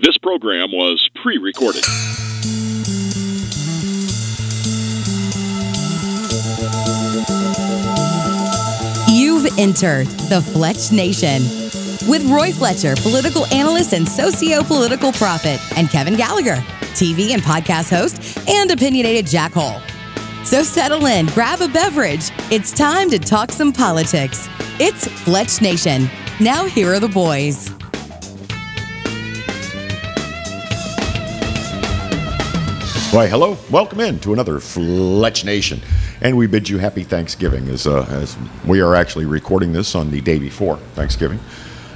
This program was pre-recorded. You've entered the Fletch Nation with Roy Fletcher, political analyst and socio-political prophet, and Kevin Gallagher, TV and podcast host and opinionated jackhole. So settle in, grab a beverage. It's time to talk some politics. It's Fletch Nation. Now here are the boys. Why, hello. Welcome in to another Fletch Nation. And we bid you happy Thanksgiving as we are actually recording this on the day before Thanksgiving.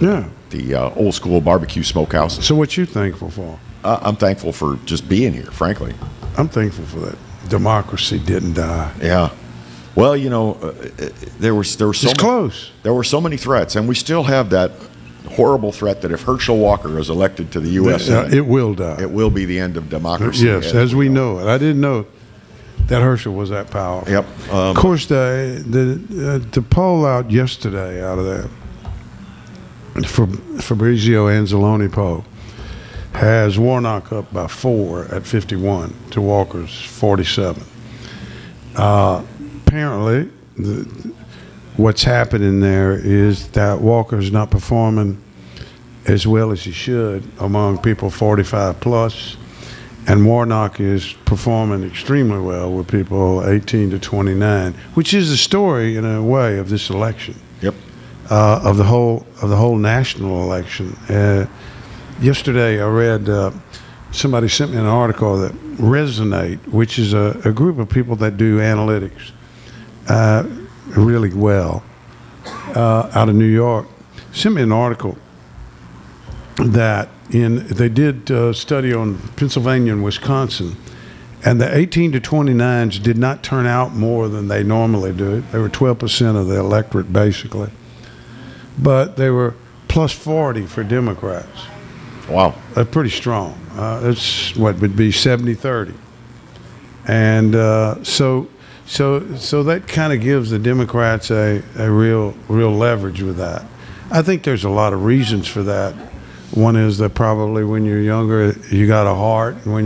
Yeah. The old school barbecue smokehouse. So what you thankful for? I'm thankful for just being here, frankly. I'm thankful for that democracy didn't die. Yeah. Well, you know, there were so it's close. There were so many threats, and we still have that horrible threat that if Herschel Walker is elected to the U.S. Senate, it will die. It will be the end of democracy. Yes, as we know it. I didn't know that Herschel was that powerful. Yep. Of course, the poll out yesterday out of that Fabrizio Anzalone poll has Warnock up by 4 at 51 to Walker's 47. Apparently, what's happening there is that Walker's not performing as well as he should among people 45 plus, and Warnock is performing extremely well with people 18 to 29, which is the story in a way of this election. Yep. Of the whole national election. Yesterday, I read somebody sent me an article that Resonate, which is a group of people that do analytics really well out of New York, sent me an article that they did a study on Pennsylvania and Wisconsin, and the 18 to 29s did not turn out more than they normally do. They were 12% of the electorate, basically. But they were plus 40 for Democrats. Wow. They're pretty strong. It's what would be 70-30. And so that kind of gives the Democrats a real leverage with that. I think there's a lot of reasons for that. One is that probably when you're younger, you got a heart, and when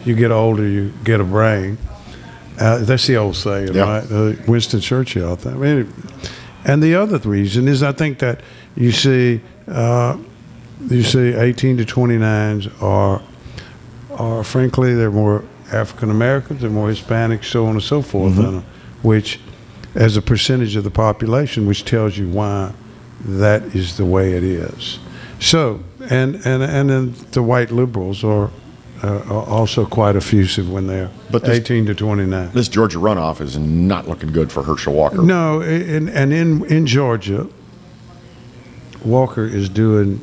you get older, you get a brain. That's the old saying, yeah. Right? Winston Churchill thing. I mean, and the other reason is I think that you see 18 to 29s are frankly, they're more African Americans, they're more Hispanics, so on and so forth, mm-hmm. which as a percentage of the population, which tells you why that is the way it is. So, and then the white liberals are also quite effusive when they're 18 to 29. This Georgia runoff is not looking good for Herschel Walker. No, and in Georgia, Walker is doing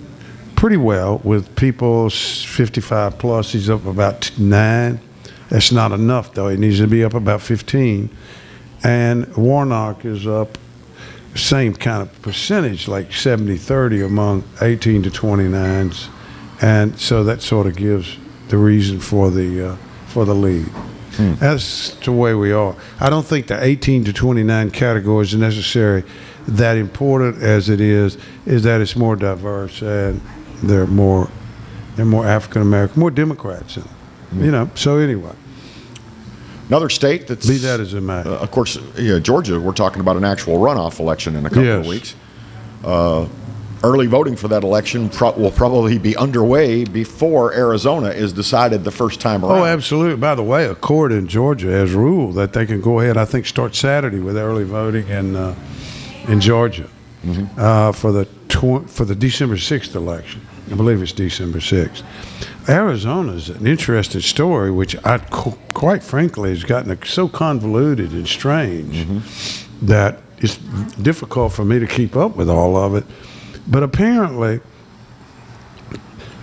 pretty well with people 55 plus. He's up about 9. That's not enough, though. He needs to be up about 15. And Warnock is up same kind of percentage, like 70-30 among 18 to 29s. And so that sort of gives the reason for the lead. That's the way we are. I don't think the 18 to 29 categories are necessarily that important as it is that it's more diverse and they're more African American, more Democrats, So anyway, another state that's be that as it may. Of course, Georgia. We're talking about an actual runoff election in a couple of weeks. Early voting for that election will probably be underway before Arizona is decided the first time around. Oh, absolutely. By the way, a court in Georgia has ruled that they can go ahead, I think, start Saturday with early voting in Georgia for the December 6th election. I believe it's December 6th. Arizona is an interesting story, which quite frankly has gotten so convoluted and strange that it's difficult for me to keep up with all of it. But apparently,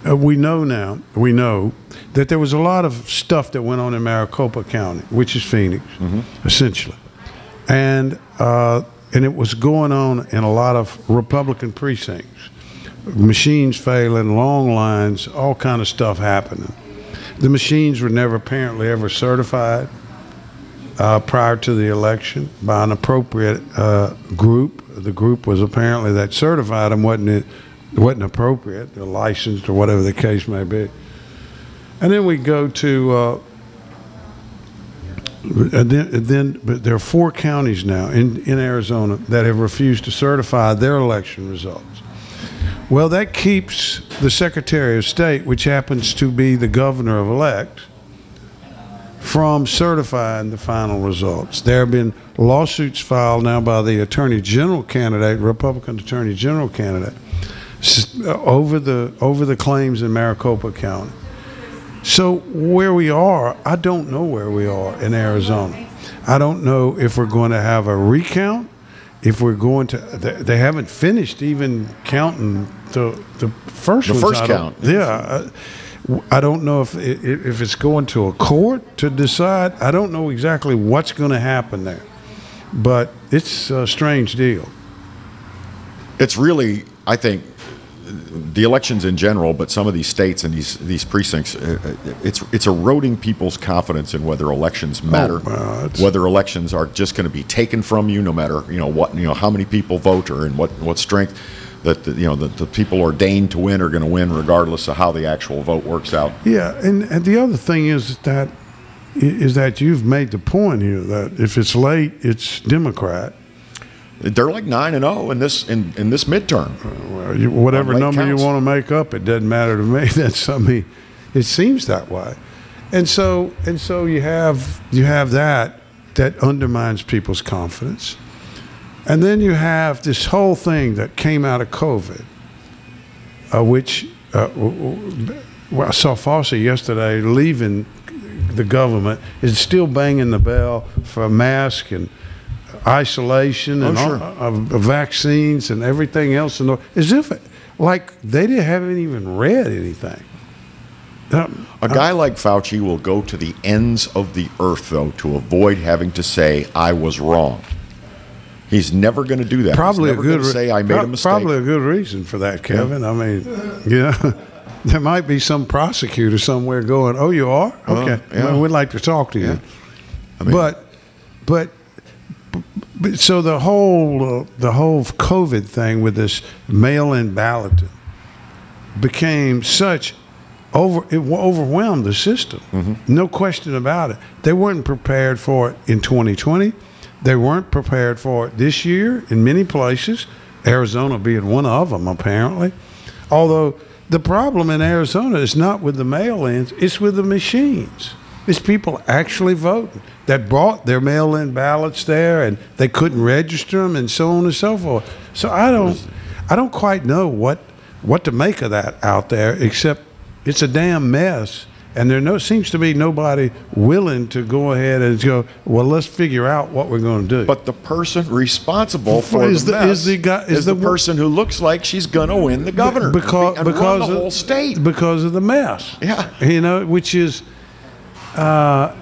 we know that there was a lot of stuff that went on in Maricopa County, which is Phoenix, essentially. And it was going on in a lot of Republican precincts. Machines failing, long lines, all kind of stuff happening. The machines were never apparently ever certified prior to the election by an appropriate group. The group was apparently that certified them wasn't wasn't appropriate, they're licensed or whatever the case may be. And then we go to, but there are 4 counties now in Arizona that have refused to certify their election results. Well, that keeps the Secretary of State, which happens to be the governor-elect, from certifying the final results. There have been lawsuits filed now by the Attorney General candidate, Republican Attorney General candidate, over the claims in Maricopa County. So where we are, I don't know where we are in Arizona. I don't know if we're going to have a recount, if we're going to. They haven't finished even counting the first ones. The first count. Yeah. I don't know if it's going to a court to decide. I don't know exactly what's going to happen there, but it's a strange deal. It's really, I think, the elections in general, but some of these states and these precincts, it's eroding people's confidence in whether elections matter, whether elections are just going to be taken from you, no matter what how many people vote or in what strength. That the people ordained to win are going to win regardless of how the actual vote works out. Yeah, and the other thing is that you've made the point here that if it's late, it's Democrat. They're like 9-0 in this midterm. Well, whatever number you want to make up, it doesn't matter to me. It seems that way, and so you have that undermines people's confidence. And then you have this whole thing that came out of COVID, which I saw Fauci yesterday leaving the government, is still banging the bell for a mask and isolation and vaccines and everything else, as if like they haven't even read anything. A guy like Fauci will go to the ends of the earth, though, to avoid having to say, I was wrong. He's never going to do that. Probably He's never going to say, I made a mistake. Probably a good reason for that, Kevin. Yeah. I mean, there might be some prosecutor somewhere going, oh, you are? Okay. Well, we'd like to talk to you. Yeah. I mean, but so the whole COVID thing with this mail-in balloting became such it overwhelmed the system. Mm-hmm. No question about it. They weren't prepared for it in 2020. They weren't prepared for it this year in many places, Arizona being one of them, apparently. Although the problem in Arizona is not with the mail-ins, it's with the machines. It's people actually voting that brought their mail-in ballots there and they couldn't register them and so on and so forth. So I don't quite know what to make of that out there, except it's a damn mess. And there seems to be nobody willing to go ahead and go, well, let's figure out what we're going to do. But the person responsible for the mess is the person who looks like she's going to win the governor because run the whole state. Because of the mess. Yeah. Which is, I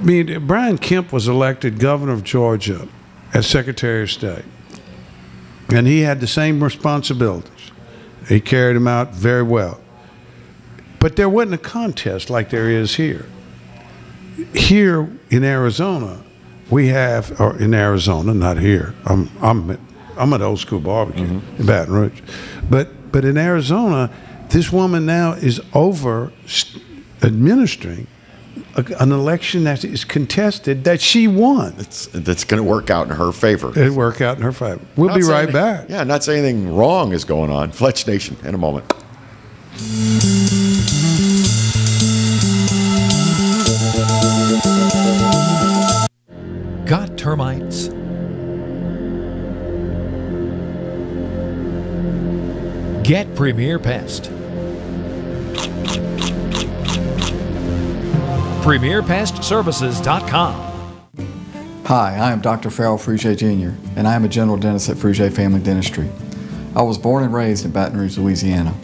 mean, Brian Kemp was elected governor of Georgia as Secretary of State. And he had the same responsibilities. He carried them out very well. But there wasn't a contest like there is here. Here in Arizona, we have, or in Arizona, not here. I'm at Old School Barbecue in Baton Rouge, but in Arizona, this woman now is administering an election that is contested that she won. That's going to work out in her favor. It'll work out in her favor. We'll be right back. Yeah, not saying anything wrong is going on. Fletch Nation in a moment. Got termites? Get Premier Pest. PremierPestServices.com. Hi, I am Dr. Farrell Frugier Jr., and I am a general dentist at Frugier Family Dentistry. I was born and raised in Baton Rouge, Louisiana.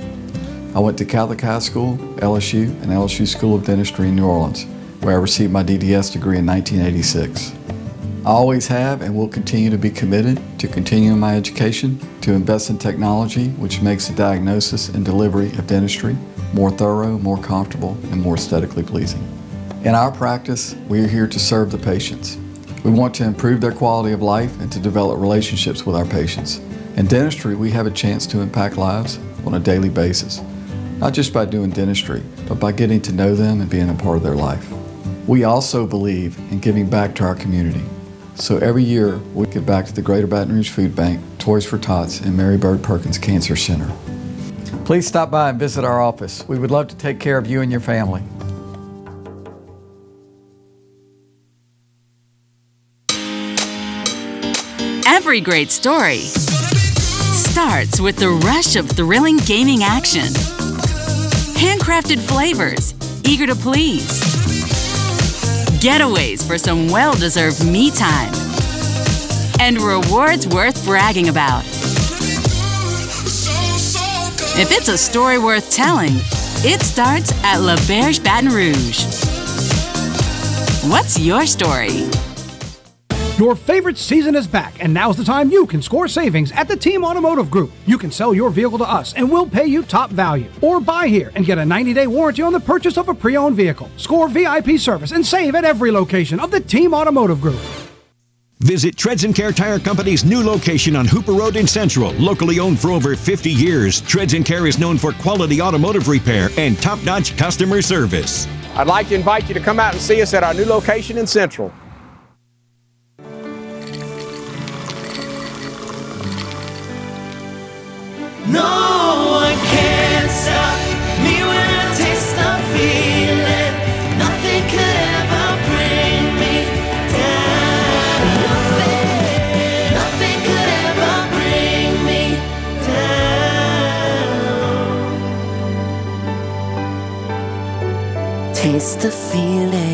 I went to Catholic High School, LSU, and LSU School of Dentistry in New Orleans, where I received my DDS degree in 1986. I always have and will continue to be committed to continuing my education, to invest in technology which makes the diagnosis and delivery of dentistry more thorough, more comfortable, and more aesthetically pleasing. In our practice, we are here to serve the patients. We want to improve their quality of life and to develop relationships with our patients. In dentistry, we have a chance to impact lives on a daily basis, not just by doing dentistry, but by getting to know them and being a part of their life. We also believe in giving back to our community. So every year, we give back to the Greater Baton Rouge Food Bank, Toys for Tots, and Mary Bird Perkins Cancer Center. Please stop by and visit our office. We would love to take care of you and your family. Every great story starts with the rush of thrilling gaming action. Handcrafted flavors, eager to please. Getaways for some well-deserved me time. And rewards worth bragging about. If it's a story worth telling, it starts at La Berge Baton Rouge. What's your story? Your favorite season is back, and now's the time you can score savings at the Team Automotive Group. You can sell your vehicle to us, and we'll pay you top value. Or buy here and get a 90-day warranty on the purchase of a pre-owned vehicle. Score VIP service and save at every location of the Team Automotive Group. Visit Treads & Care Tire Company's new location on Hooper Road in Central. Locally owned for over 50 years, Treads & Care is known for quality automotive repair and top-notch customer service. I'd like to invite you to come out and see us at our new location in Central. No one can stop me when I taste the feeling. Nothing could ever bring me down. Nothing could ever bring me down. Taste the feeling.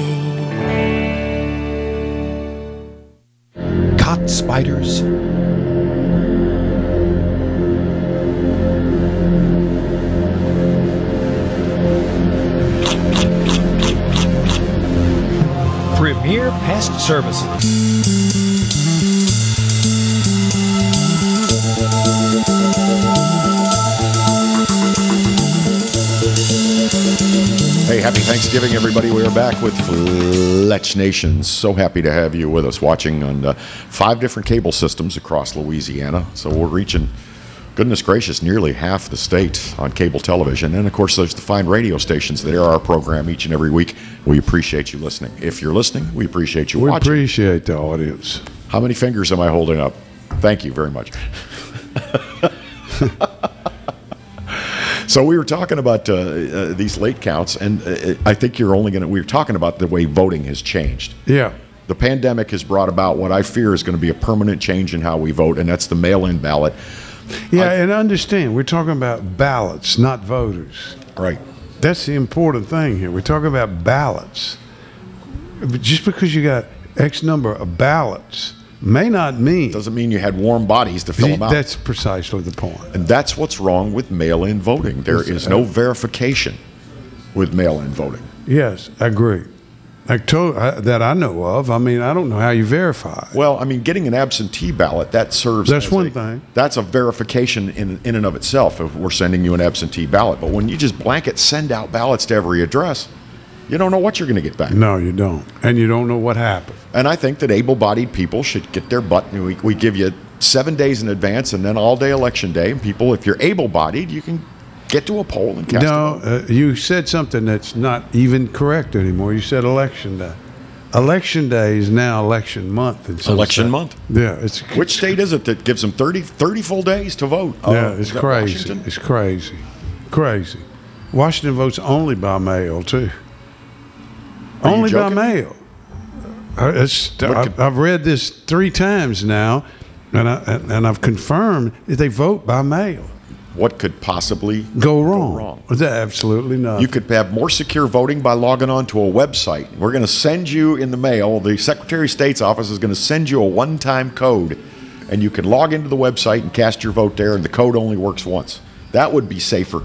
Caught spiders. Premier Pest Services. Hey, happy Thanksgiving, everybody. We are back with Fletch Nation. So happy to have you with us, watching on 5 different cable systems across Louisiana. So we're reaching, goodness gracious, nearly half the state on cable television. And, of course, there's the fine radio stations that air our program each and every week. We appreciate you listening. If you're listening, we appreciate you watching. We appreciate the audience. How many fingers am I holding up? Thank you very much. So we were talking about these late counts, and I think you're only going to, we were talking about the way voting has changed. Yeah. The pandemic has brought about what I fear is going to be a permanent change in how we vote, and that's the mail-in ballot. Yeah, and understand, we're talking about ballots, not voters. Right. That's the important thing here. We're talking about ballots. Just because you got X number of ballots may not mean... Doesn't mean you had warm bodies to fill them out. That's precisely the point. And that's what's wrong with mail-in voting. There is no verification with mail-in voting. Yes, I agree. That I know of. I mean, I don't know how you verify. Well, I mean, getting an absentee ballot, that serves That's as one thing. That's a verification in and of itself if we're sending you an absentee ballot. But when you just blanket send out ballots to every address, you don't know what you're going to get back. No, you don't. And you don't know what happened. And I think that able-bodied people should get their butt. We give you 7 days in advance and then all-day election day. And people, if you're able-bodied, you can get to a poll and cast a vote. You said something that's not even correct anymore. You said election day. Election day is now election month. Election month? Yeah. Which state is it that gives them 30 full days to vote? Yeah, it's crazy. Washington? It's crazy. Crazy. Washington votes only by mail, too. Only by mail. I've read this 3 times now, and I've confirmed that they vote by mail. What could possibly go wrong? Absolutely not. You could have more secure voting by logging on to a website. We're going to send you in the mail, the Secretary of State's office is going to send you a one-time code, and you can log into the website and cast your vote there, and the code only works once. That would be safer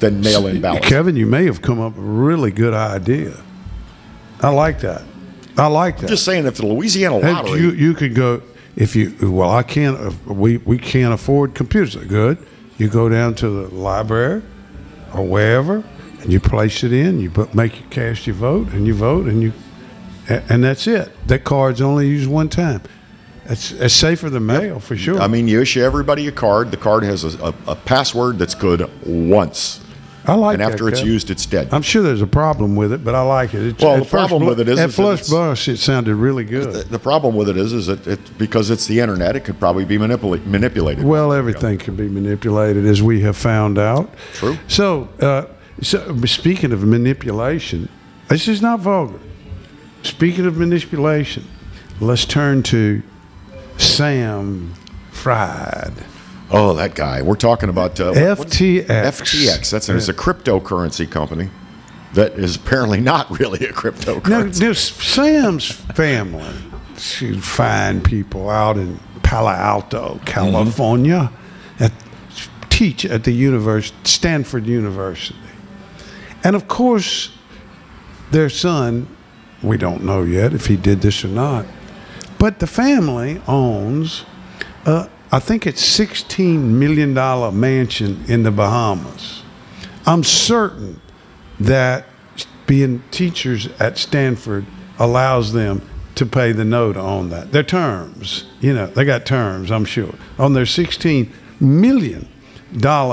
than mail-in ballots. Kevin, you may have come up with a really good idea. I like that. I'm just saying, if the Louisiana lottery... You could go, if you, well, I can't, we can't afford computers. Good. You go down to the library or wherever, and you place it in. You make you cast your vote, and you vote, and that's it. That card's only used one time. It's safer than mail, for sure. I mean, you issue everybody a card. The card has a password that's good once. I like and that. after it's used, it's dead. I'm sure there's a problem with it, but I like it. Well, the problem with it is at first blush, it sounded really good. The problem with it is that because it's the internet, it could probably be manipulated. Well, everything can be manipulated, as we have found out. True. So speaking of manipulation, this is not vulgar. Speaking of manipulation, let's turn to Sam Fried. Oh, that guy. We're talking about FTX. FTX. It's a cryptocurrency company that is apparently not really a cryptocurrency. Now, Sam's family, fine people out in Palo Alto, California, teach at the Stanford University. And of course, their son, we don't know yet if he did this or not, but the family owns I think it's $16 million mansion in the Bahamas. I'm certain that being teachers at Stanford allows them to pay the note on that. Their terms, they got terms, I'm sure, on their $16 million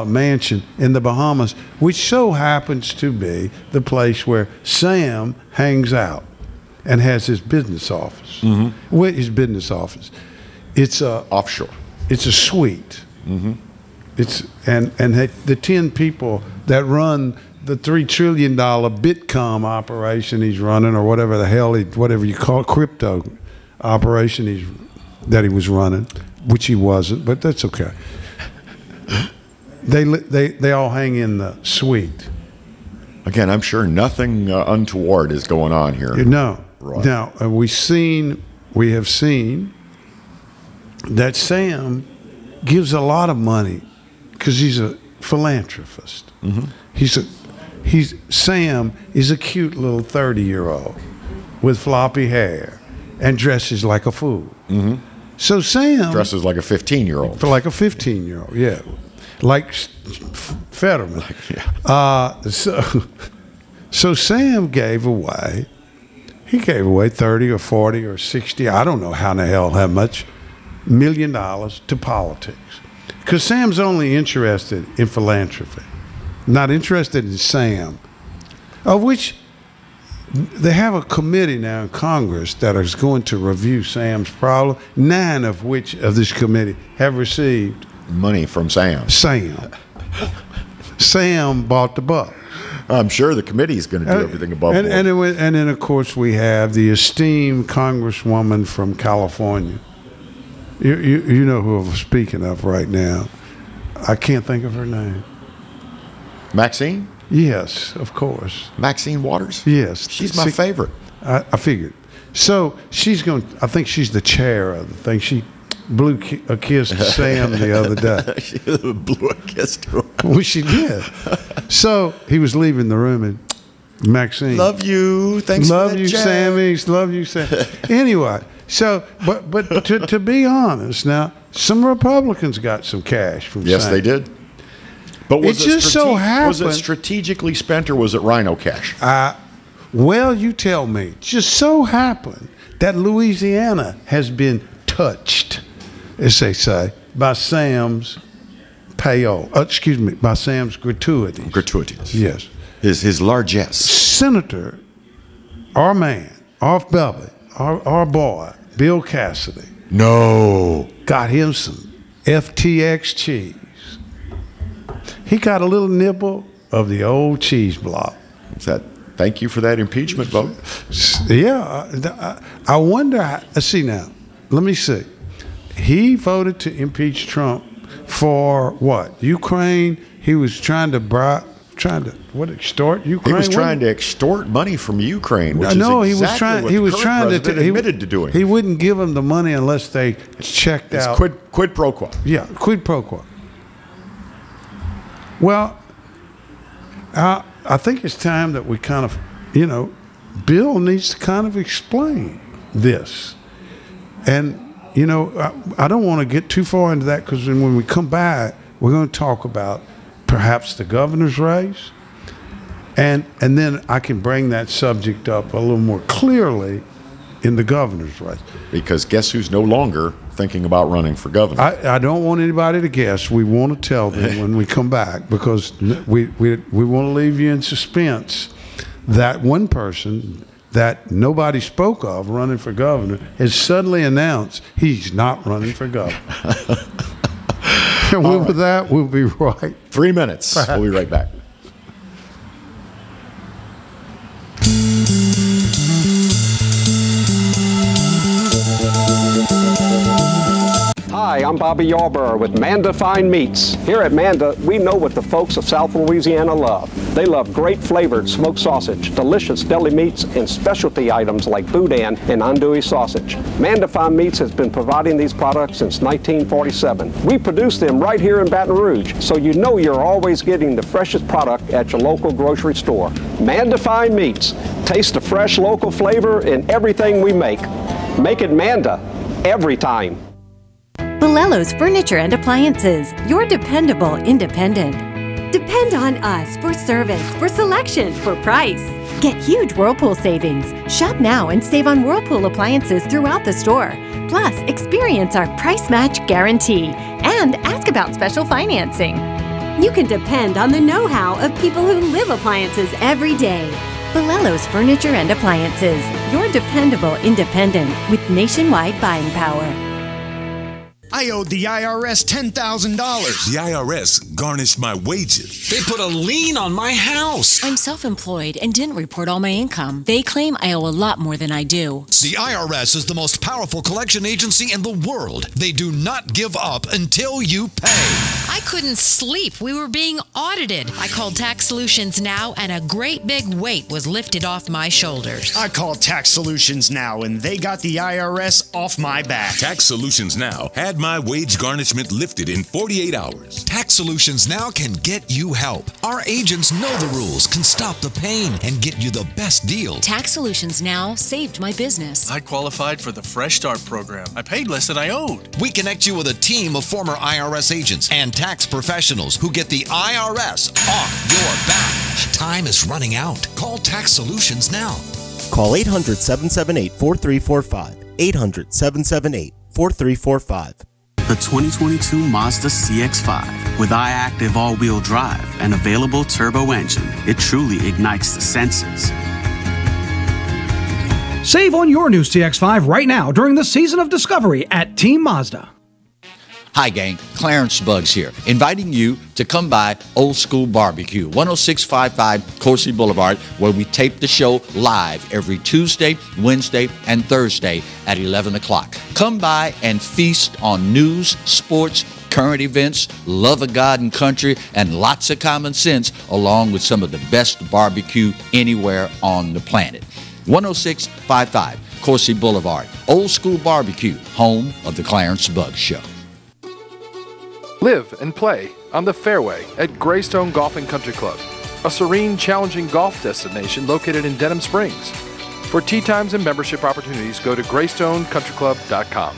mansion in the Bahamas, which so happens to be the place where Sam hangs out and has his business office. His business office. It's offshore. It's a suite. It's and the 10 people that run the $3 trillion Bitcoin operation he's running, or whatever the hell whatever you call it, crypto operation that he was running, which he wasn't, but that's okay. They all hang in the suite. Again, I'm sure nothing untoward is going on here. No. Right. Now we have seen that Sam gives a lot of money because he's a philanthropist. Sam is a cute little 30-year-old with floppy hair and dresses like a fool. So Sam dresses like a 15-year-old. Like a 15-year-old, yeah, like Fetterman. So Sam gave away. He gave away 30 or 40 or 60. I don't know how much. $1 million to politics, because Sam's only interested in philanthropy, not interested in Sam, of which they have a committee now in Congress that is going to review Sam's problem. 9 of this committee have received money from Sam. Sam bought the buck. I'm sure the committee is going to do everything above board. And then, of course, we have the esteemed Congresswoman from California. You know who I'm speaking of right now. I can't think of her name. Maxine? Yes, of course. Maxine Waters? Yes. She's my favorite. I figured. So I think she's the chair of the thing. She blew a kiss to Sam the other day. She blew a kiss to him. Well, she did. So he was leaving the room, and Maxine. Love you. Thanks love for that you, chat. Sammy. Love you, Sammy. Anyway, so but to be honest, now some Republicans got some cash from Yes, Sam. they did. But was it just so happened? Was it strategically spent, or was it Rhino cash? Well, you tell me. Just so happened that Louisiana has been touched, as they say, by Sam's payoff. By Sam's gratuities. Gratuities. Yes. His largesse. Senator, our man, our belly, our boy, Bill Cassidy. No. Got him some FTX cheese. He got a little nibble of the old cheese block. Thank you for that impeachment vote. Yeah. I wonder, see now, let me see. He voted to impeach Trump for what? Ukraine? He was trying to extort Ukraine? He was trying to extort money from Ukraine, which no, is he was trying. what He the was current trying to. president admitted to doing. He wouldn't give them the money unless they checked It's out. quid pro quo. Yeah, quid pro quo. Well, I think it's time that we kind of, Bill needs to kind of explain this, and I don't want to get too far into that, because when we come back, we're going to talk about perhaps the governor's race, and then I can bring that subject up a little more clearly in the governor's race. Because guess who's no longer thinking about running for governor? I don't want anybody to guess. We want to tell them when we come back, because we want to leave you in suspense. That one person that nobody spoke of running for governor has suddenly announced he's not running for governor. And with that, we'll be right. 3 minutes. We'll be right back. Hi, I'm Bobby Yarborough with Manda Fine Meats. Here at Manda, we know what the folks of South Louisiana love. They love great flavored smoked sausage, delicious deli meats, and specialty items like boudin and andouille sausage. Manda Fine Meats has been providing these products since 1947. We produce them right here in Baton Rouge, so you know you're always getting the freshest product at your local grocery store. Manda Fine Meats. Taste the fresh local flavor in everything we make. Make it Manda every time. Bolello's Furniture and Appliances, your dependable independent. Depend on us for service, for selection, for price. Get huge Whirlpool savings. Shop now and save on Whirlpool appliances throughout the store. Plus, experience our price match guarantee and ask about special financing. You can depend on the know-how of people who live appliances every day. Bolello's Furniture and Appliances, your dependable independent with nationwide buying power. I owed the IRS $10,000. The IRS garnished my wages. They put a lien on my house. I'm self-employed and didn't report all my income. They claim I owe a lot more than I do. The IRS is the most powerful collection agency in the world. They do not give up until you pay. I couldn't sleep. We were being audited. I called Tax Solutions Now, and a great big weight was lifted off my shoulders. I called Tax Solutions Now, and they got the IRS off my back. Tax Solutions Now had my wage garnishment lifted in 48 hours. Tax Solutions Now can get you help. Our agents know the rules, can stop the pain, and get you the best deal. Tax Solutions Now saved my business. I qualified for the Fresh Start program. I paid less than I owed. We connect you with a team of former IRS agents and tax professionals who get the IRS off your back. Time is running out. Call Tax Solutions now. Call 800-778-4345. 800-778-4345. The 2022 Mazda CX-5 with iActive all-wheel drive and available turbo engine. It truly ignites the senses. Save on your new CX-5 right now during the season of discovery at Team Mazda. Hi gang, Clarence Buggs here, inviting you to come by Old School Barbecue, 10655 Coursey Boulevard, where we tape the show live every Tuesday, Wednesday, and Thursday at 11 o'clock. Come by and feast on news, sports, current events, love of God and country, and lots of common sense, along with some of the best barbecue anywhere on the planet. 10655 Coursey Boulevard, Old School Barbecue, home of the Clarence Buggs Show. Live and play on the fairway at Greystone Golf and Country Club, a serene, challenging golf destination located in Denham Springs. For tee times and membership opportunities, go to greystonecountryclub.com.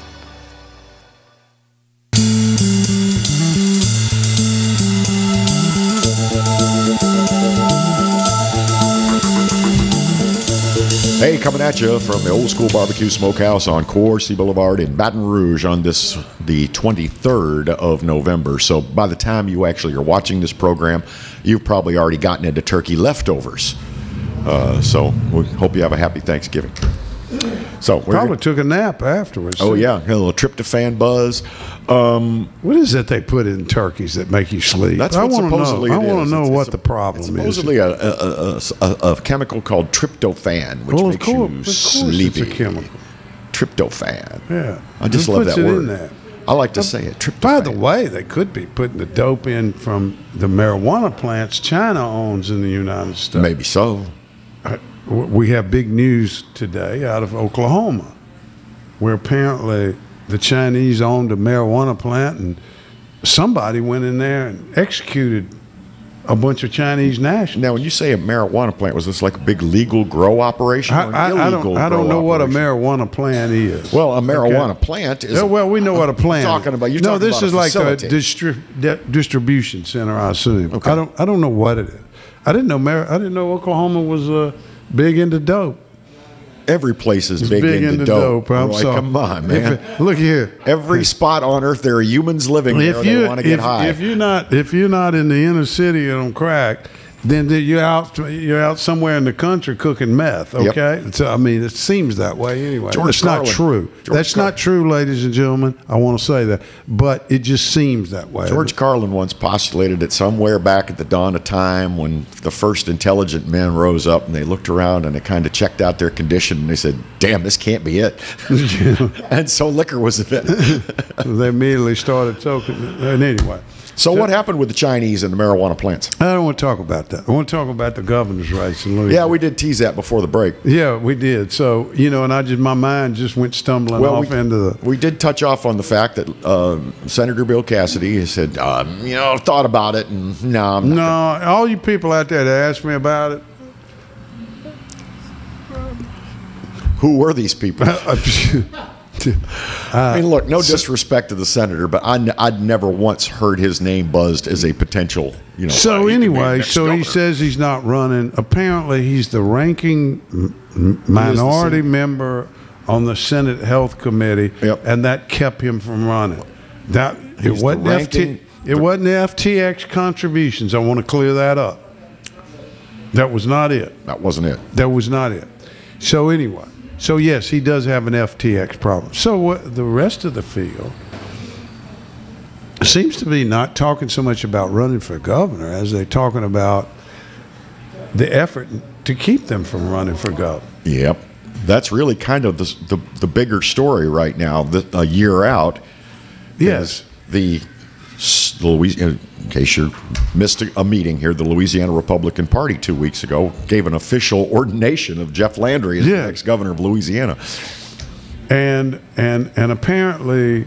Hey, coming at you from the Old School Barbecue Smokehouse on Coursey Boulevard in Baton Rouge on the 23rd of November. So by the time you actually are watching this program, you've probably already gotten into turkey leftovers. So we hope you have a happy Thanksgiving. So probably took a nap afterwards. Oh yeah, a little tryptophan buzz. What is it they put in turkeys that make you sleep? That's what supposedly I want to know what it's the problem is. Supposedly a chemical called tryptophan, which makes you sleepy. It's a chemical. Tryptophan. Yeah, I just love that word. I like to say it. Tryptophan. By the way, they could be putting the dope in from the marijuana plants China owns in the United States. Maybe so. We have big news today out of Oklahoma, where apparently the Chinese owned a marijuana plant, and somebody went in there and executed a bunch of Chinese nationals. Now, when you say a marijuana plant, was this like a big legal grow operation? I don't know what a marijuana plant is. Well, a marijuana plant is. Well, we know what a plant is. You're no, talking this about is like a distribution center, I assume. Okay. I don't know what it is. I didn't know Oklahoma was big into dope. Every place is It's big into dope. I'm Roy, sorry. come on, man. Look here. Every spot on earth, there are humans living there. They want to get high. If you're not in the inner city and on crack, then you're out somewhere in the country cooking meth. Okay, Yep. So I mean, it seems that way anyway. George It's not Carlin. true. That's not true, ladies and gentlemen. I want to say that, but it just seems that way. George Carlin once postulated that somewhere back at the dawn of time, when the first intelligent men rose up and they looked around and they kind of checked out their condition and they said, "Damn, this can't be it." And so liquor was invented. They immediately started talking. And anyway. So what happened with the Chinese and the marijuana plants? I don't want to talk about that. I want to talk about the governor's race in Louisiana. Yeah, we did tease that before the break. Yeah, we did. So, and my mind just went stumbling off into the... We did touch off on the fact that Senator Bill Cassidy has said, I've thought about it, and no, I'm not. No, all you people out there that asked me about it... Who were these people? I mean, look, no disrespect to the senator, but I'd never once heard his name buzzed as a potential, So anyway, he says he's not running. Apparently, he's the ranking minority member on the Senate Health Committee, and that kept him from running. It wasn't FTX contributions. I want to clear that up. That was not it. That wasn't it. That was not it. So anyway. So, yes, he does have an FTX problem. So what the rest of the field seems to be not talking so much about running for governor as they're talking about the effort to keep them from running for governor. Yep. That's really kind of the bigger story right now, a year out. Yes. The Louisiana, in case you missed a meeting here, the Louisiana Republican Party 2 weeks ago gave an official ordination of Jeff Landry as the next governor of Louisiana. And apparently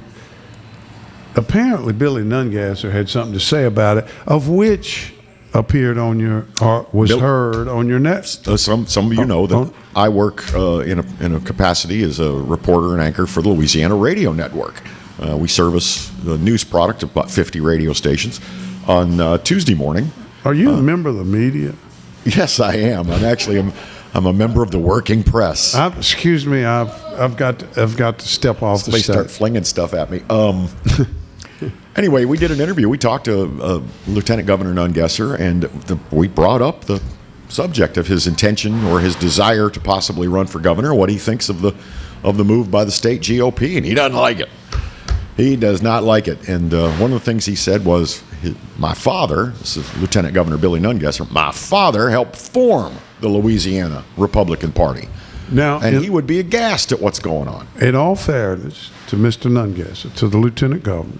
Billy Nungasser had something to say about it, of which appeared on your heard on your net. Some of you know that I work in a capacity as a reporter and anchor for the Louisiana Radio Network. We service the news product of about 50 radio stations on Tuesday morning. Are you a member of the media? Yes, I am. I'm a member of the working press. Excuse me, I've got to step off the stage. They start flinging stuff at me. Anyway, we did an interview. We talked to Lieutenant Governor Nungesser, and we brought up the subject of his intention or his desire to possibly run for governor, what he thinks of the move by the state GOP, and he doesn't like it. He does not like it. And one of the things he said was, my father, this is Lieutenant Governor Billy Nungesser, my father helped form the Louisiana Republican Party. And he would be aghast at what's going on. In all fairness to Mr. Nungesser, to the Lieutenant Governor,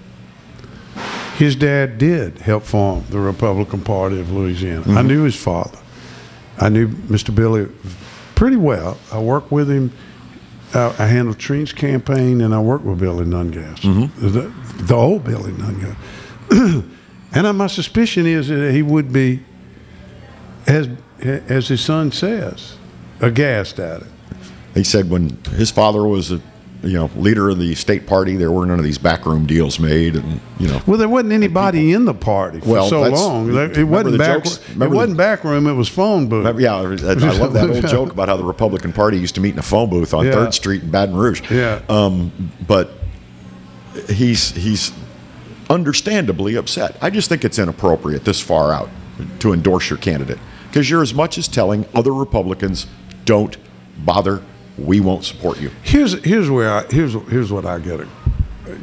his dad did help form the Republican Party of Louisiana. I knew his father. I knew Mr. Billy pretty well. I worked with him. I handled Treen's campaign, and I worked with Billy Nungasser, the old Billy Nungasser. And my suspicion is that he would be, as his son says, aghast at it. He said when his father was leader of the state party, there were none of these backroom deals made, and Well, there wasn't anybody in the party for so long. It wasn't backroom. It was phone booth. I love that old joke about how the Republican Party used to meet in a phone booth on 3rd Street in Baton Rouge. Yeah. But he's understandably upset. I just think it's inappropriate this far out to endorse your candidate, because you're as much as telling other Republicans, don't bother. We won't support you. Here's what I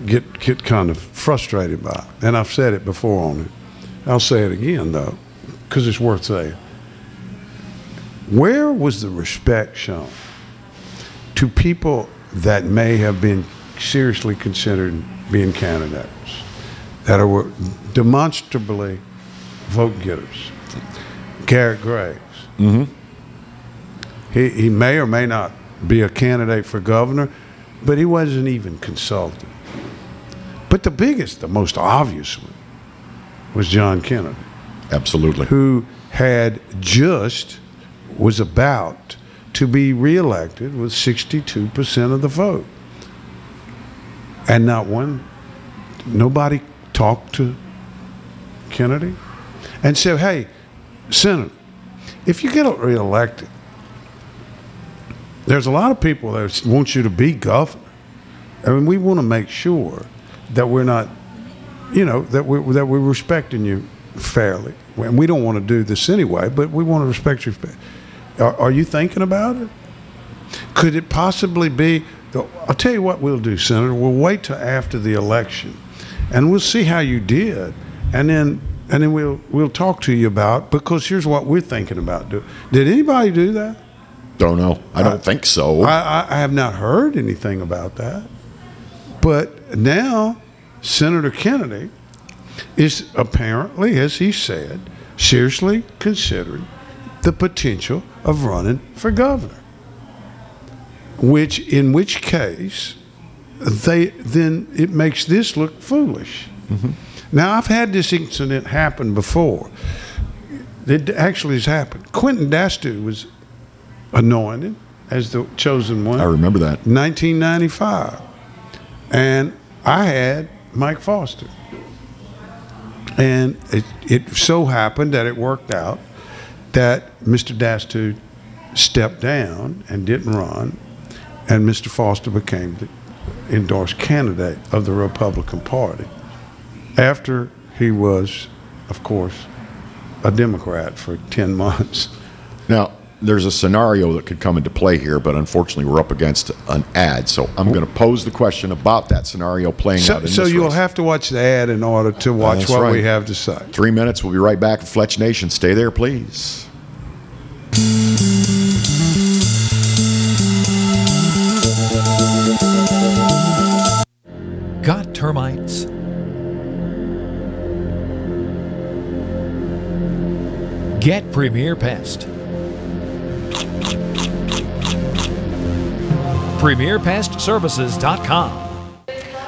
get kind of frustrated by, and I've said it before on it. I'll say it again though, because it's worth saying. Where was the respect shown to people that may have been seriously considered being candidates, that were demonstrably vote getters? Garrett Graves. He may or may not be a candidate for governor, but he wasn't even consulted. But the most obvious one was John Kennedy. Absolutely. Who was about to be reelected with 62% of the vote. And nobody talked to Kennedy and said, hey, Senator, if you get reelected, there's a lot of people that want you to be governor. I mean, we want to make sure that we're not, that we're respecting you fairly. And we don't want to do this anyway, but we want to respect you. Are you thinking about it? Could it possibly be? I'll tell you what we'll do, Senator. We'll wait till after the election, and we'll see how you did, and then we'll talk to you about, because here's what we're thinking about doing. Did anybody do that? Don't know. I don't think so. I have not heard anything about that. But now Senator Kennedy is apparently, as he said, seriously considering the potential of running for governor. In which case, then it makes this look foolish. Mm-hmm. Now, I've had this incident happen before. It actually has happened. Quentin Dastu was anointed as the chosen one. I remember that. 1995. And I had Mike Foster. And it so happened that it worked out that Mr. Dastu stepped down and didn't run, and Mr. Foster became the endorsed candidate of the Republican Party after he was, of course, a Democrat for 10 months. Now, there's a scenario that could come into play here, but unfortunately we're up against an ad. So I'm going to pose the question about that scenario playing out in this race. So you'll have to watch the ad in order to watch what we have to say. 3 minutes. We'll be right back with Fletch Nation. Stay there, please. Got termites? Get Premier Pest. PremierPestServices.com.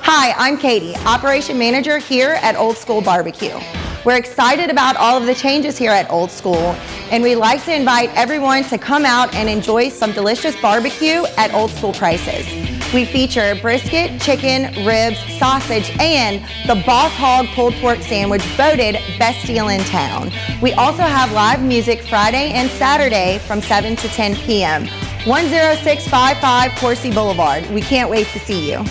Hi, I'm Katie, Operation Manager here at Old School Barbecue. We're excited about all of the changes here at Old School, and we'd like to invite everyone to come out and enjoy some delicious barbecue at Old School prices. We feature brisket, chicken, ribs, sausage, and the Boss Hog pulled pork sandwich voted best deal in town. We also have live music Friday and Saturday from 7 to 10 p.m. 10655 Coursey Boulevard. We can't wait to see you.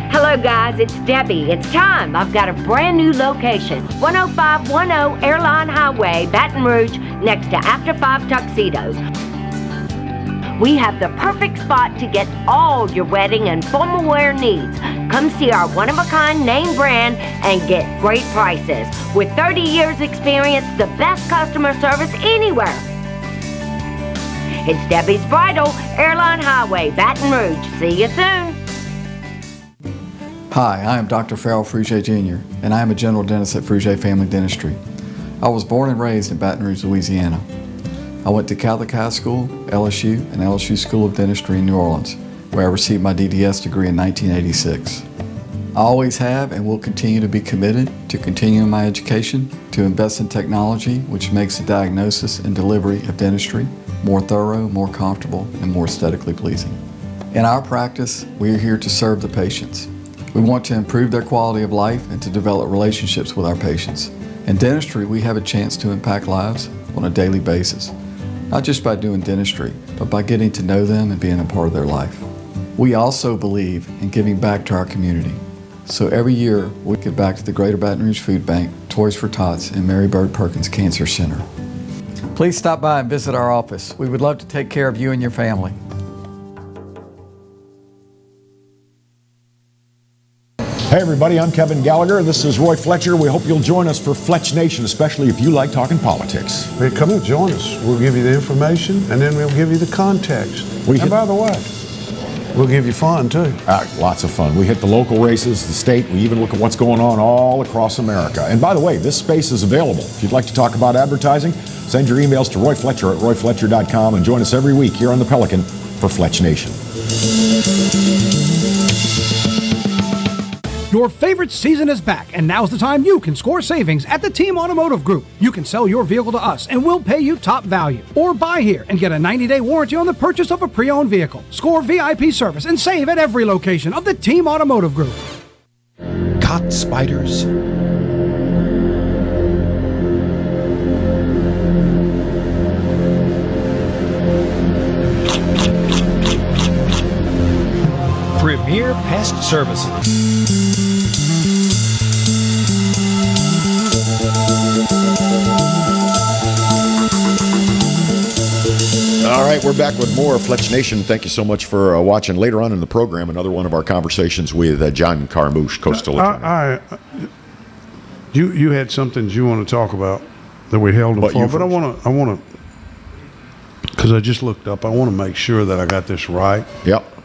Hello guys, it's Debbie. It's time. I've got a brand new location. 10510 Airline Highway, Baton Rouge, next to After 5 Tuxedos. We have the perfect spot to get all your wedding and formal wear needs. Come see our one-of-a-kind name brand and get great prices. With 30 years experience, the best customer service anywhere. It's Debbie's Bridal, Airline Highway, Baton Rouge. See you soon. Hi, I am Dr. Farrell Frugier Jr., and I am a general dentist at Frugier Family Dentistry. I was born and raised in Baton Rouge, Louisiana. I went to Catholic High School, LSU, and LSU School of Dentistry in New Orleans, where I received my DDS degree in 1986. I always have and will continue to be committed to continuing my education, to invest in technology which makes the diagnosis and delivery of dentistry more thorough, more comfortable, and more aesthetically pleasing. In our practice, we are here to serve the patients. We want to improve their quality of life and to develop relationships with our patients. In dentistry, we have a chance to impact lives on a daily basis, not just by doing dentistry, but by getting to know them and being a part of their life. We also believe in giving back to our community. So every year, we give back to the Greater Baton Rouge Food Bank, Toys for Tots, and Mary Bird Perkins Cancer Center. Please stop by and visit our office. We would love to take care of you and your family. Hey everybody, I'm Kevin Gallagher. This is Roy Fletcher. We hope you'll join us for Fletch Nation, especially if you like talking politics. Hey, come and join us. We'll give you the information, and then we'll give you the context. And by the way, we'll give you fun too. Lots of fun. We hit the local races, the state. We even look at what's going on all across America. And by the way, this space is available. If you'd like to talk about advertising, send your emails to royfletcher at royfletcher.com and join us every week here on the Pelican for Fletch Nation. Your favorite season is back, and now's the time you can score savings at the Team Automotive Group. You can sell your vehicle to us, and we'll pay you top value. Or buy here and get a 90-day warranty on the purchase of a pre-owned vehicle. Score VIP service and save at every location of the Team Automotive Group. Caught spiders? Premier Pest Services. All right, we're back with more Fletch Nation. Thank you so much for watching. Later on in the program, another one of our conversations with John Carmouche, Coastal Attorney. You had something you want to talk about that we held before, but I want to, because I just looked up. I want to make sure that I got this right. Yep.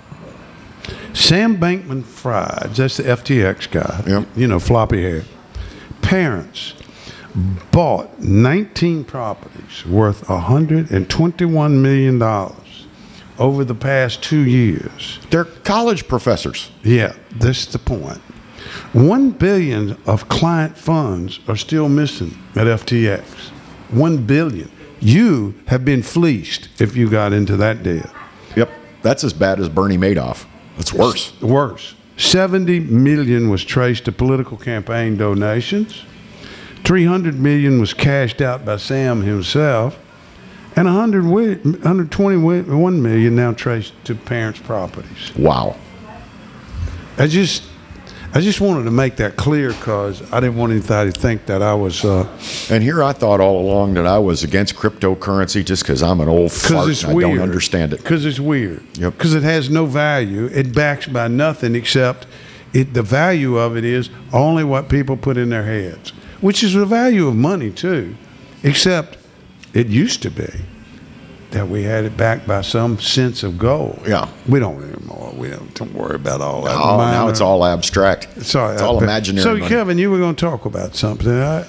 Sam Bankman-Fried, that's the FTX guy. Yep. You know, floppy hair. Parents bought 19 properties worth $121 million over the past 2 years. They're college professors. Yeah, that's the point. $1 billion of client funds are still missing at FTX. $1 billion. You have been fleeced if you got into that deal. Yep, that's as bad as Bernie Madoff. It's worse. Worse. $70 million was traced to political campaign donations. $300 million was cashed out by Sam himself, and $121 million now traced to parents' properties. Wow. I just wanted to make that clear because I didn't want anybody to think that I was. And here I thought all along that I was against cryptocurrency just because I'm an old fart and I don't understand it. Because it's weird. Yep. Because it has no value. It backs by nothing except the value of it is only what people put in their heads, which is the value of money too, except it used to be that we had it backed by some sense of goal. Yeah. We don't anymore. We don't worry about all that. Oh, now it's all abstract. It's all imaginary. So, money. Kevin, you were going to talk about something. I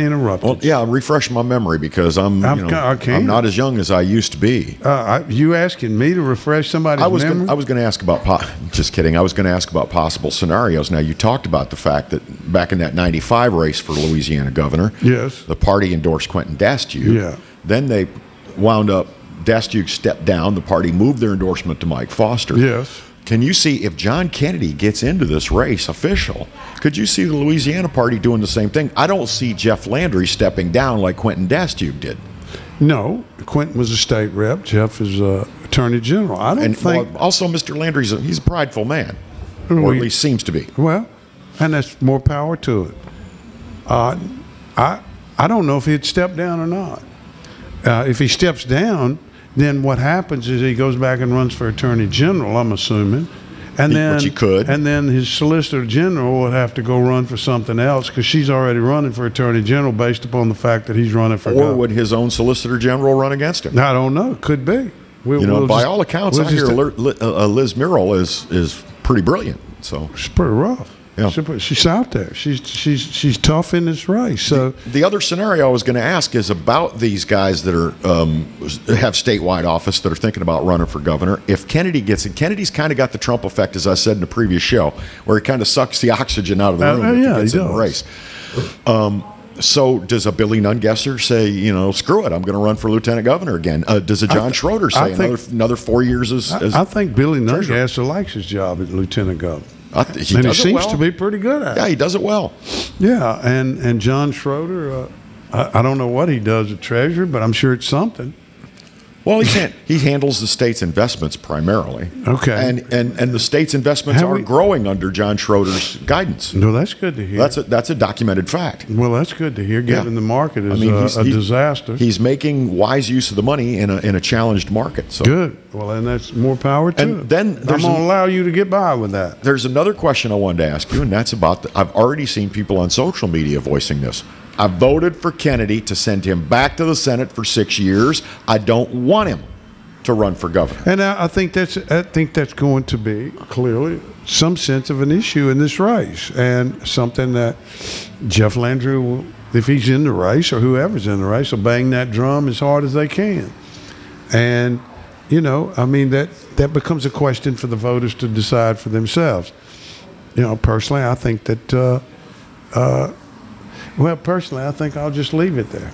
interrupted. Well, yeah, refresh my memory because I'm not as young as I used to be. You asking me to refresh somebody's memory? I was going to ask about. Just kidding. I was going to ask about possible scenarios. Now, you talked about the fact that back in that '95 race for Louisiana governor, yes, the party endorsed Quentin Dastiuk. Yeah. Then they wound up. Dastiuk stepped down. The party moved their endorsement to Mike Foster. Yes. Can you see if John Kennedy gets into this race official, could you see the Louisiana party doing the same thing? I don't see Jeff Landry stepping down like Quentin Dastiuk did. No, Quentin was a state rep. Jeff is attorney general. I don't think. Well, also, Mr. Landry's he's a prideful man, or at least seems to be. Well, and that's more power to it. I don't know if he'd step down or not. If he steps down, then what happens is he goes back and runs for attorney general, I'm assuming. Which he could. And then his solicitor general would have to go run for something else because she's already running for attorney general based upon the fact that he's running for governor. Or would his own solicitor general run against him? I don't know. Could be. By all accounts, I hear Liz Murrill is pretty brilliant. So she's pretty rough. Yeah. She's out there. She's tough in this race. So the other scenario I was going to ask is about these guys that are have statewide office that are thinking about running for governor. If Kennedy gets it, Kennedy's kind of got the Trump effect, as I said in the previous show, where he kind of sucks the oxygen out of the room if he gets in the race. So does a Billy Nungesser say, screw it, I'm going to run for lieutenant governor again? Does a John Schroeder say another 4 years as I think Billy Nungesser likes his job as lieutenant governor. He seems to be pretty good at it. Yeah, he does it well. Yeah, and John Schroeder, I don't know what he does at Treasury, but I'm sure it's something. Well, he handles the state's investments primarily. Okay. And the state's investments are growing under John Schroeder's guidance. No, that's good to hear. That's a documented fact. Well, that's good to hear, given the market is a disaster. He's making wise use of the money in a challenged market. So. Good. Well, and that's more power to it. Then I'm going to allow you to get by with that. There's another question I wanted to ask you, and that's about I've already seen people on social media voicing this. I voted for Kennedy to send him back to the Senate for 6 years. I don't want him to run for governor. And I think that's going to be clearly some sense of an issue in this race, and something that Jeff Landry will, if he's in the race or whoever's in the race, will bang that drum as hard as they can. And that becomes a question for the voters to decide for themselves. Personally, I think that. Well, personally, I think I'll just leave it there.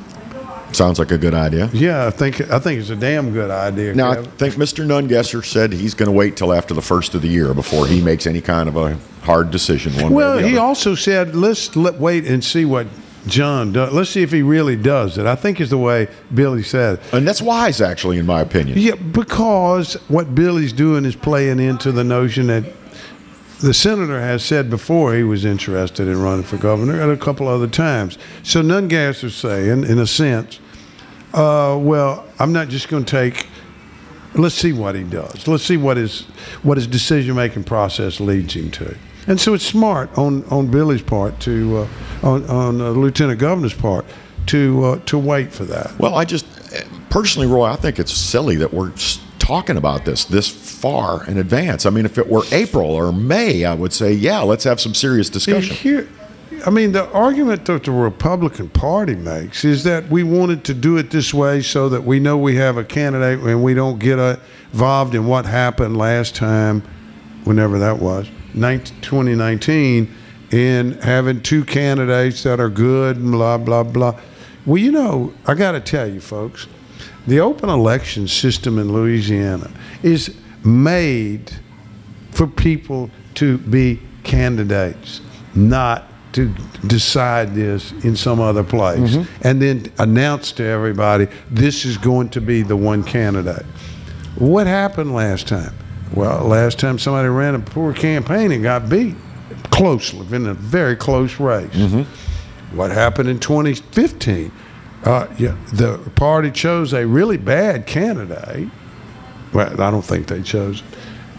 Sounds like a good idea. Yeah, I think it's a damn good idea. Now, Kevin. I think Mr. Nungesser said he's going to wait till after the first of the year before he makes any kind of a hard decision. Well, he also said, let's wait and see what John does. Let's see if he really does it. I think is the way Billy said. And that's wise, actually, in my opinion. Yeah, because what Billy's doing is playing into the notion that the senator has said before he was interested in running for governor and a couple other times. So Nungasser's saying, in a sense, well, I'm not just going to take. Let's see what he does. Let's see what his decision-making process leads him to. And so it's smart on Billy's part to on the lieutenant governor's part to wait for that. Well, I just personally, Roy, I think it's silly that we're talking about this far in advance. I mean, if it were April or May, I would say, yeah, let's have some serious discussion. I mean, the argument that the Republican Party makes is that we wanted to do it this way so that we know we have a candidate and we don't get involved in what happened last time, whenever that was, 2019, in having two candidates that are good and blah, blah, blah. Well, you know, I got to tell you, folks, the open election system in Louisiana is made for people to be candidates, not to decide this in some other place and then announce to everybody this is going to be the one candidate. What happened last time? Well, last time somebody ran a poor campaign and got beat closely in a very close race. What happened in 2015? The party chose a really bad candidate. Well, I don't think they chose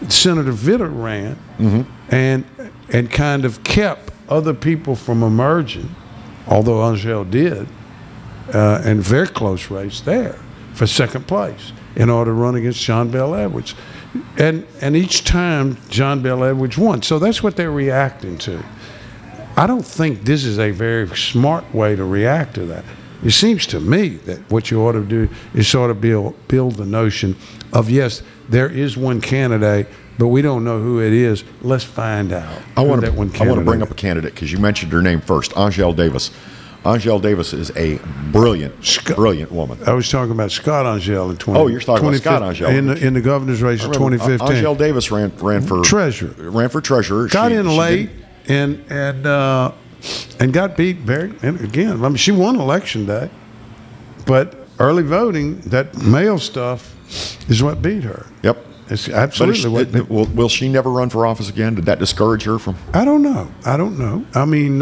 it. Senator Vitter ran and kind of kept other people from emerging, although Angel did, and very close race there for second place in order to run against John Bel Edwards. And each time John Bel Edwards won. So that's what they're reacting to. I don't think this is a very smart way to react to that. It seems to me that what you ought to do is sort of build the notion of, yes, there is one candidate, but we don't know who it is. Let's find out. I want to bring up a candidate because you mentioned her name first, Angel Davis. Angel Davis is a brilliant woman. I was talking about Scott Angel in 2015. Oh, you're talking about Scott Angel in the governor's race of 2015. Angel Davis ran for treasurer. Ran for treasurer. Got in late and got beat and again. I mean, she won election day, but early voting, that mail stuff, is what beat her. Yep. It's absolutely will she never run for office again? Did that discourage her from? I don't know. I mean,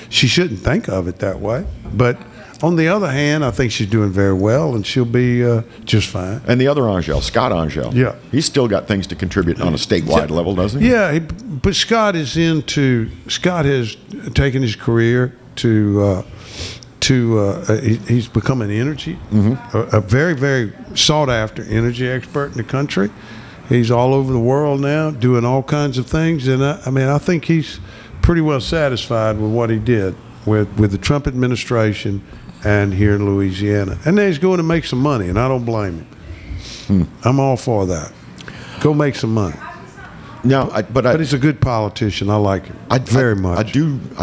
she shouldn't think of it that way. But on the other hand, I think she's doing very well, and she'll be just fine. And the other Angel, Scott Angel, he's still got things to contribit on a statewide level, doesn't he? Yeah, but Scott has taken his career to he's become an energy, a very, very sought-after energy expert in the country. He's all over the world now doing all kinds of things. And I think he's pretty well satisfied with what he did with the Trump administration and here in Louisiana. And then he's going to make some money, and I don't blame him. I'm all for that. Go make some money. No, but he's a good politician. I like him very much. I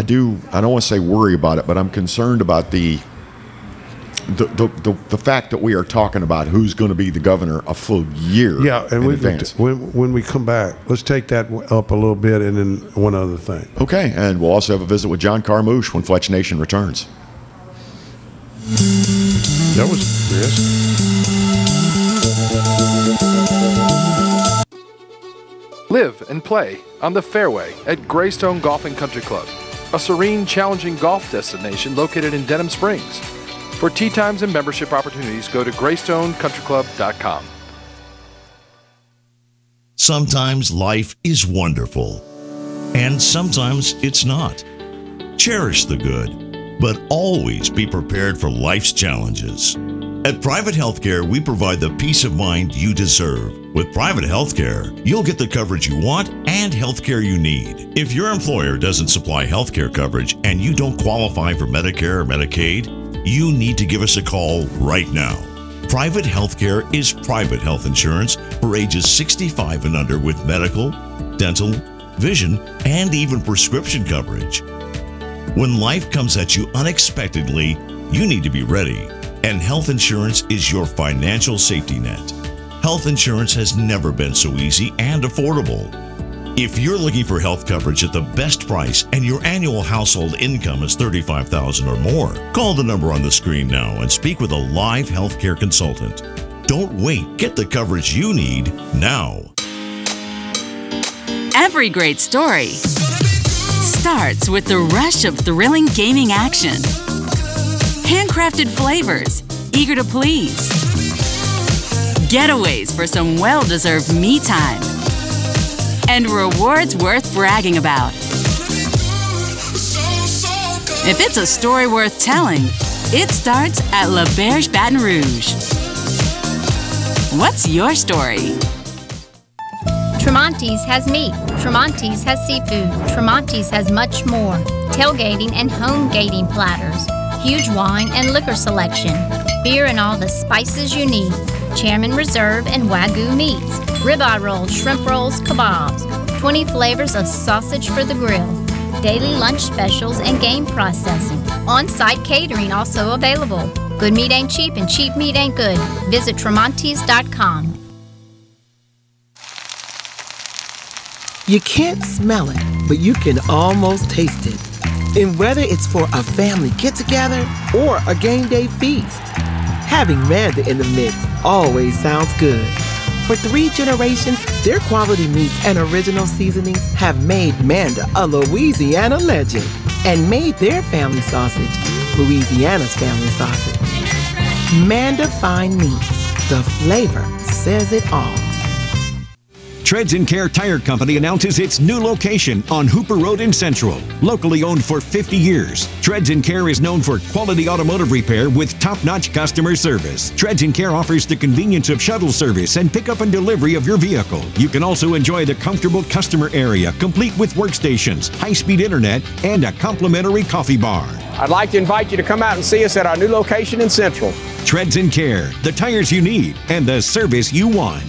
don't want to say worry about it, but I'm concerned about the fact that we are talking about who's going to be the governor a full year in advance. When we come back, let's take that up a little bit, and then one other thing. Okay, and we'll also have a visit with John Carmouche when Fletch Nation returns. That was Chris. Live and play on the fairway at Greystone Golf and Country Club, a serene, challenging golf destination located in Denham Springs. For tee times and membership opportunities, go to GreystoneCountryClub.com. Sometimes life is wonderful, and sometimes it's not. Cherish the good, but always be prepared for life's challenges. At Private Healthcare, we provide the peace of mind you deserve. With private healthcare, you'll get the coverage you want and healthcare you need. If your employer doesn't supply healthcare coverage and you don't qualify for Medicare or Medicaid, you need to give us a call right now. Private healthcare is private health insurance for ages 65 and under with medical, dental, vision, and even prescription coverage. When life comes at you unexpectedly, you need to be ready. And health insurance is your financial safety net. Health insurance has never been so easy and affordable. If you're looking for health coverage at the best price and your annual household income is $35,000 or more, call the number on the screen now and speak with a live healthcare consultant. Don't wait. Get the coverage you need now. Every great story starts with the rush of thrilling gaming action. Handcrafted flavors, eager to please. Getaways for some well-deserved me time. And rewards worth bragging about. If it's a story worth telling, it starts at La Berge Baton Rouge. What's your story? Tremonti's has meat, Tremonti's has seafood, Tremonti's has much more. Tailgating and home gating platters, huge wine and liquor selection, beer and all the spices you need, Chairman Reserve and Wagyu meats, ribeye rolls, shrimp rolls, kebabs, 20 flavors of sausage for the grill, daily lunch specials and game processing. On-site catering also available. Good meat ain't cheap and cheap meat ain't good. Visit Tremonti's.com. You can't smell it, but you can almost taste it. And whether it's for a family get-together or a game day feast, having Manda in the mix always sounds good. For 3 generations, their quality meats and original seasonings have made Manda a Louisiana legend and made their family sausage Louisiana's family sausage. Manda Fine Meats, the flavor says it all. Treads & Care Tire Company announces its new location on Hooper Road in Central. Locally owned for 50 years, Treads & Care is known for quality automotive repair with top-notch customer service. Treads & Care offers the convenience of shuttle service and pickup and delivery of your vehicle. You can also enjoy the comfortable customer area, complete with workstations, high-speed internet, and a complimentary coffee bar. I'd like to invite you to come out and see us at our new location in Central. Treads & Care, the tires you need and the service you want.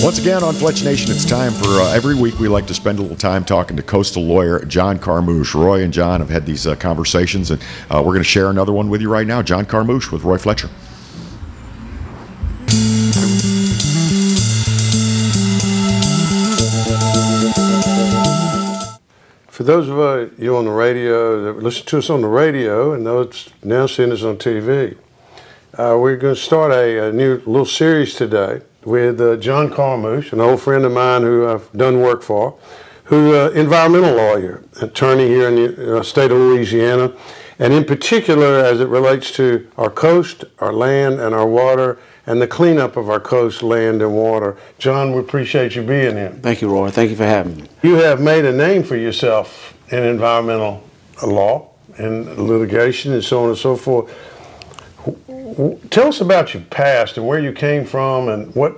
Once again on Fletch Nation, it's time for every week we like to spend a little time talking to coastal lawyer John Carmouche. Roy and John have had these conversations, and we're going to share another one with you right now. John Carmouche with Roy Fletcher. For those of you on the radio that listen to us on the radio and those now seeing us on TV, we're going to start a new little series today with John Carmouche, an old friend of mine who I've done work for, who's an environmental lawyer, attorney here in the state of Louisiana, and in particular as it relates to our coast, our land, and our water, and the cleanup of our coast, land, and water. John, we appreciate you being here. Thank you, Roy. Thank you for having me. You have made a name for yourself in environmental law and litigation and so on and so forth. Tell us about your past and where you came from and what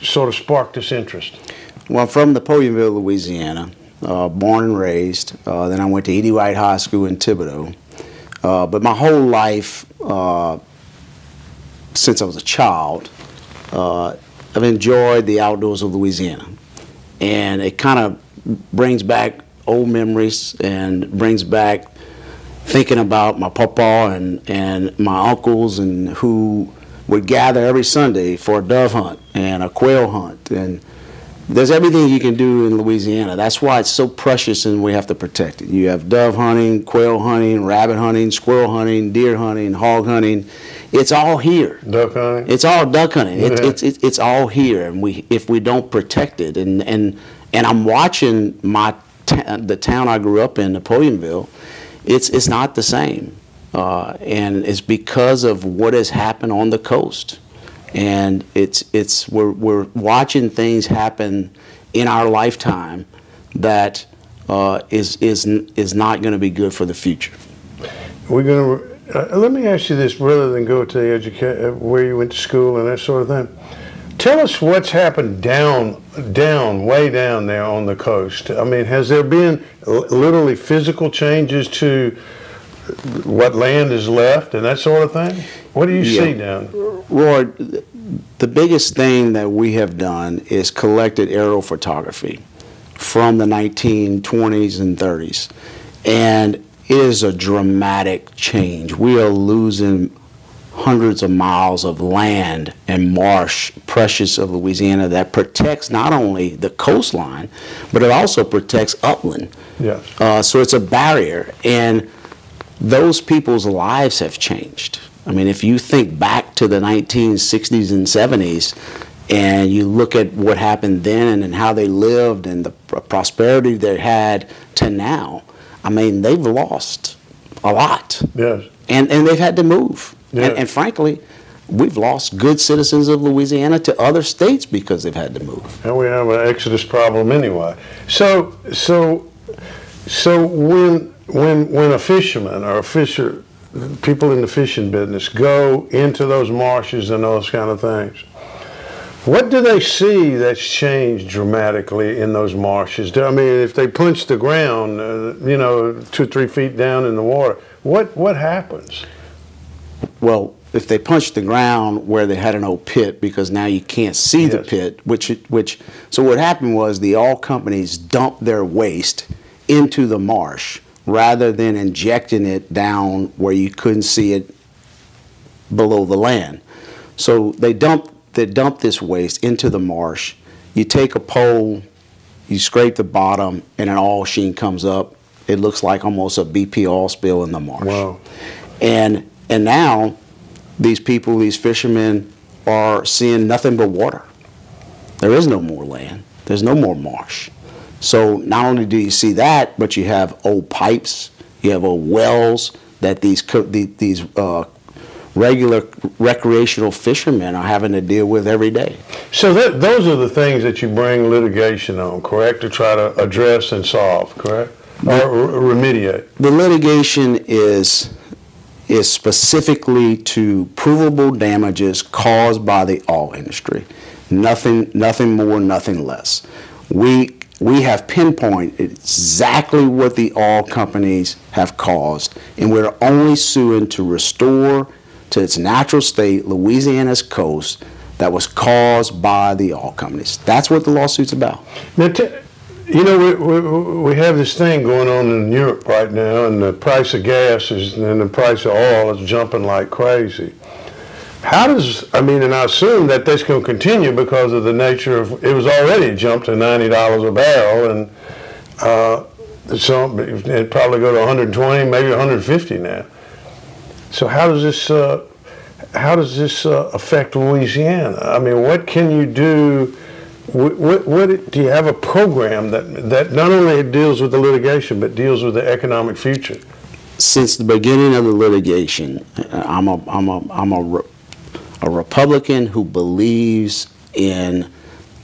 sort of sparked this interest. Well, I'm from Napoleonville, Louisiana, born and raised. Then I went to E.D. White High School in Thibodaux. But my whole life, since I was a child, I've enjoyed the outdoors of Louisiana. And it kind of brings back old memories and brings back thinking about my papa and my uncles and who would gather every Sunday for a dove hunt and a quail hunt. And there's everything you can do in Louisiana. That's why it's so precious and we have to protect it. You have dove hunting, quail hunting, rabbit hunting, squirrel hunting, deer hunting, hog hunting. It's all here. Duck hunting? It's all duck hunting. Yeah. It's all here. And if we don't protect it, and I'm watching the town I grew up in, Napoleonville, it's not the same. And it's because of what has happened on the coast. And we're watching things happen in our lifetime that is not going to be good for the future. We're going to let me ask you this, rather than go to the where you went to school and that sort of thing. Tell us what's happened way down there on the coast. I mean, has there been literally physical changes to what land is left and that sort of thing? What do you see down there? Roy, the biggest thing that we have done is collected aerial photography from the 1920s and 30s. And it is a dramatic change. We are losing hundreds of miles of land and marsh, precious of Louisiana, that protects not only the coastline, but it also protects upland. Yes. So it's a barrier. And those people's lives have changed. I mean, if you think back to the 1960s and 70s, and you look at what happened then and how they lived and the prosperity they had to now, I mean, they've lost a lot. Yes. And they've had to move. Yes. And frankly, we've lost good citizens of Louisiana to other states because they've had to move. And we have an exodus problem anyway. So when a fisherman or people in the fishing business go into those marshes and those kind of things, what do they see that's changed dramatically in those marshes? I mean, if they punch the ground, 2 or 3 feet down in the water, what happens? Well, if they punch the ground where they had an old pit, because now you can't see the pit, so what happened was the oil companies dumped their waste into the marsh rather than injecting it down where you couldn't see it below the land. So they dump this waste into the marsh. You take a pole, you scrape the bottom, and an oil sheen comes up. It looks like almost a BP oil spill in the marsh. Wow. And now these people, these fishermen, are seeing nothing but water. There is no more land. There's no more marsh. So not only do you see that, but you have old pipes, you have old wells that these regular recreational fishermen are having to deal with every day. So those are the things that you bring litigation on, correct, to try to address and solve, correct, or remediate? The litigation is specifically to provable damages caused by the oil industry. Nothing more, nothing less. We have pinpointed exactly what the oil companies have caused, and we're only suing to restore to its natural state Louisiana's coast that was caused by the oil companies. That's what the lawsuit's about. Now, we have this thing going on in Europe right now, and the price of gas and the price of oil is jumping like crazy. And I assume that that's going to continue because of the nature of, it was already jumped to $90 a barrel, and so it'd probably go to 120, maybe 150 now. So how does this affect Louisiana? I mean, what can you do? Do you have a program that not only deals with the litigation but deals with the economic future? Since the beginning of the litigation, I'm a Republican who believes in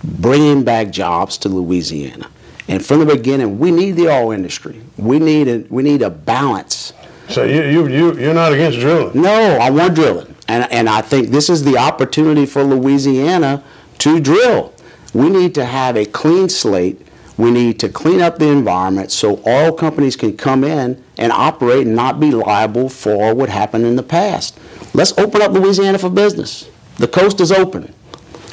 bringing back jobs to Louisiana, and from the beginning, we need the oil industry. We need a balance. So you're not against drilling? No, I want drilling, and I think this is the opportunity for Louisiana to drill. We need to have a clean slate. We need to clean up the environment so oil companies can come in and operate and not be liable for what happened in the past. Let's open up Louisiana for business. The coast is open.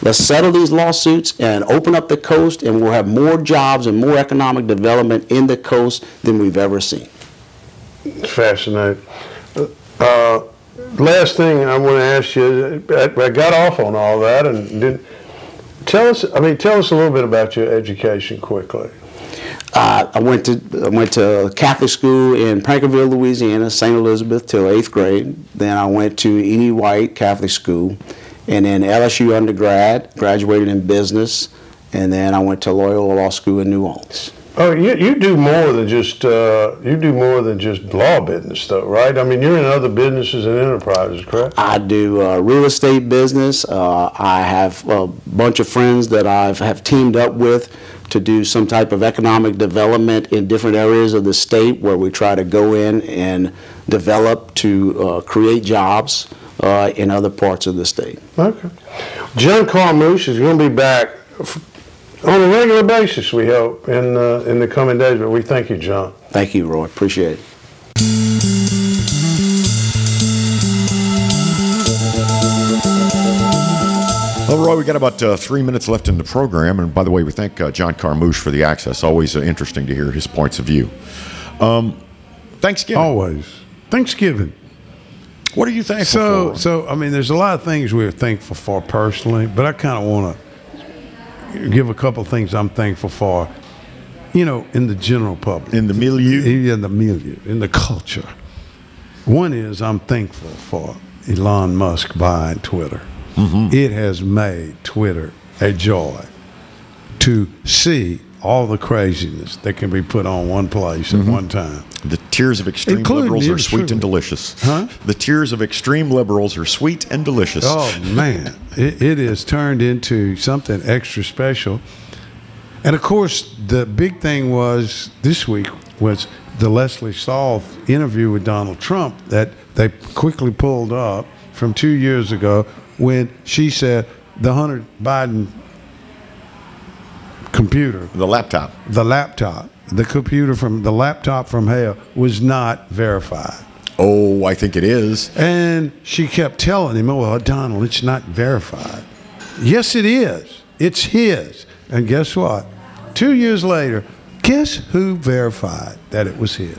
Let's settle these lawsuits and open up the coast, and we'll have more jobs and more economic development in the coast than we've ever seen. It's fascinating. Last thing I want to ask you, I got off on all that, and tell us a little bit about your education quickly. I went to Catholic school in Prankerville, Louisiana, St. Elizabeth till 8th grade. Then I went to E.D. White Catholic School, and then LSU undergrad, graduated in business, and then I went to Loyola Law School in New Orleans. Oh, you do more than just law business, though, right? I mean, you're in other businesses and enterprises, correct? I do real estate business. I have a bunch of friends that I have teamed up with to do some type of economic development in different areas of the state, where we try to go in and develop to create jobs in other parts of the state. Okay. John Carmouche is going to be back on a regular basis, we hope, in the coming days. But we thank you, John. Thank you, Roy. Appreciate it. Well, Roy, we got about 3 minutes left in the program. And by the way, we thank John Carmouche for the access. Always interesting to hear his points of view. Thanksgiving. Always. Thanksgiving. What are you thankful for? So, I mean, there's a lot of things we're thankful for personally, but I kind of want to give a couple things I'm thankful for, in the general public. In the milieu? In the milieu, in the culture. One is I'm thankful for Elon Musk buying Twitter. Mm-hmm. It has made Twitter a joy to see all the craziness that can be put on one place at one time. The tears of extreme liberals are sweet and delicious. Huh? The tears of extreme liberals are sweet and delicious. Oh, man. It has turned into something extra special. And, of course, the big thing was this week was the Leslie Stahl interview with Donald Trump that they quickly pulled up from 2 years ago when she said the Hunter Biden computer, the laptop, the computer from the laptop from hell was not verified. Oh, I think it is. And she kept telling him, well, Donald, it's not verified. Yes, it is. It's his. And guess what? 2 years later, guess who verified that it was his?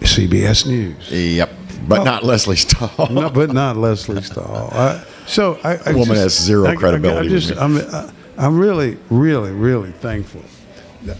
CBS News. Yep. But not Leslie Stahl. No, but not Leslie Stahl. A woman has zero credibility. I'm really, really, really thankful.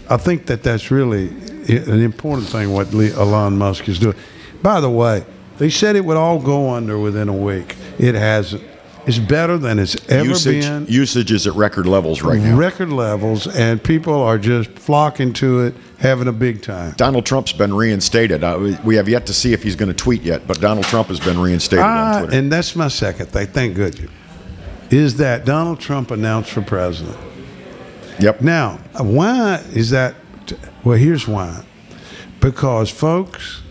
I think that's really an important thing what Elon Musk is doing. By the way, they said it would all go under within a week. It hasn't. It's better than it's ever been. Usage is at record levels right now. Record levels, and people are just flocking to it, having a big time. Donald Trump's been reinstated. We have yet to see if he's going to tweet yet, but Donald Trump has been reinstated on Twitter. And that's my second thing, thank goodness, is that Donald Trump announced for president. Yep. Now, why is that? Well, here's why. Because, folks,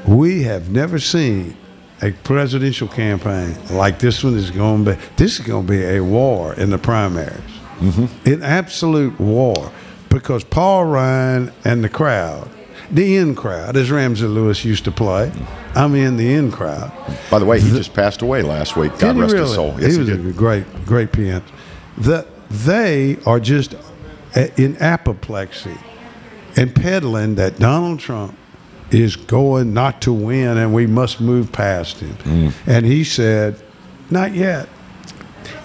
we have never seen a presidential campaign like this one is going to be. This is going to be a war in the primaries. Mm-hmm. An absolute war. Because Paul Ryan and the crowd, the in crowd, as Ramsey Lewis used to play, I'm in the in crowd. By the way, he just passed away last week. God rest his soul. Yes, he was a great pianist. They are just in apoplexy and peddling that Donald Trump is going not to win and we must move past him. And he said, not yet.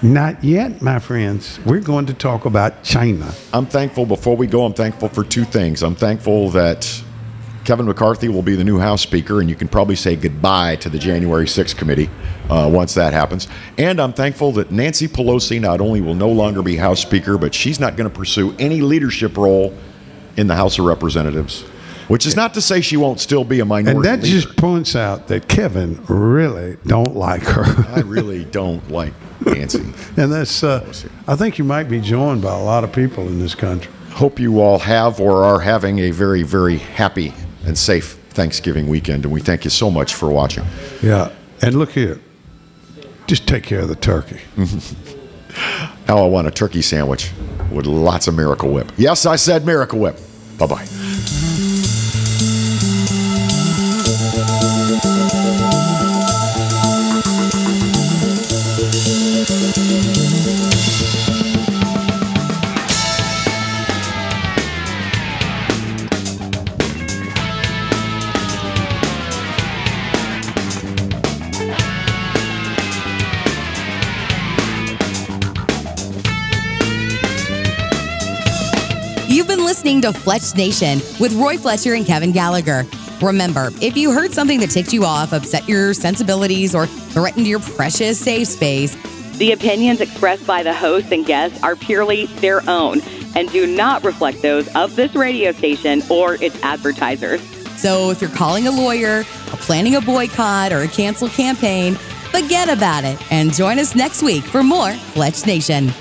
Not yet, my friends. We're going to talk about China. I'm thankful, before we go, I'm thankful for two things. I'm thankful that Kevin McCarthy will be the new House Speaker, and you can probably say goodbye to the January 6th committee once that happens. And I'm thankful that Nancy Pelosi not only will no longer be House Speaker, but she's not going to pursue any leadership role in the House of Representatives, which is not to say she won't still be a minority And that leader. just points out that Kevin really don't like her. I really don't like Nancy. And that's, I think you might be joined by a lot of people in this country. Hope you all have or are having a very, very happy and safe Thanksgiving weekend, and we thank you so much for watching. Yeah, and look here, just take care of the turkey. Now I want a turkey sandwich with lots of Miracle Whip. Yes, I said Miracle Whip. Bye-bye. You've been listening to Fletch Nation with Roy Fletcher and Kevin Gallagher. Remember, if you heard something that ticked you off, upset your sensibilities, or threatened your precious safe space, the opinions expressed by the hosts and guests are purely their own and do not reflect those of this radio station or its advertisers. So if you're calling a lawyer, or planning a boycott, or a canceled campaign, forget about it and join us next week for more Fletch Nation.